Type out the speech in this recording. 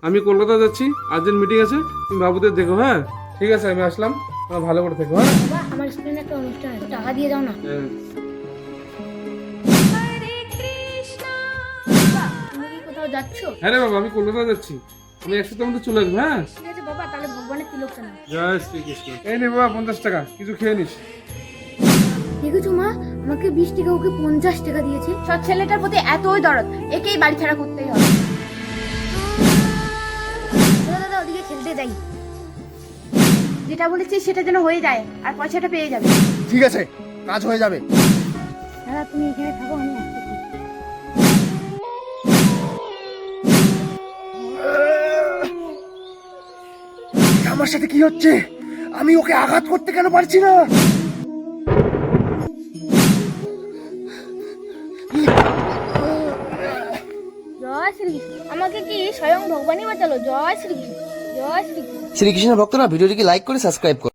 আমি কলকাতা যাচ্ছি, urgent meeting আছে, তুমি বাবুদের দেখো। হ্যাঁ ঠিক আছে, আমি আসলাম, ভালো করে থেকো। হ্যাঁ বাবা, আমার স্কুলে একটা অনুষ্ঠান আছে, টাকা দিয়ে যাও না। বাবা, তুমি কি কোথাও যাচ্ছ? হ্যাঁ রে বাবা, আমি কলকাতা যাচ্ছি, আমি 1 সপ্তাহের মধ্যে চলে আসবো। হ্যাঁ ঠিক আছে বাবা, তাহলে ভগবানের তিলকটা না। জয় শ্রীকৃষ্ণ। এই নে বাবা 50 টাকা, কিছু খেয়ে নিস। দেখেছো মা, আমাকে 20 টাকা, ওকে 50 টাকা দিয়েছে। সব ছেলেটার প্রতি এতই দরদ, একেই বাড়ি ছাড়া করতেই হবে। দাদা দাদা, ওদিকে খেলতে যাই। যেটা বলেছি সেটা যেন হয়ে যায়, আর পয়সাটা পেয়ে যাবে। ঠিক আছে, কাজ হয়ে যাবে। দাদা তুমি এখানে থাকো, আমি আসতেছি। আমার সাথে কি হচ্ছে? আমি ওকে আঘাত করতে কেন পারছি না? জয় শ্রীকৃষ্ণ। আমাকে কি স্বয়ং ভগবানই বাঁচালো? জয় শ্রীকৃষ্ণ, জয় শ্রীকৃষ্ণ। শ্রীকৃষ্ণের ভক্তরা ভিডিওটিকে লাইক করে সাবস্ক্রাইব করুন।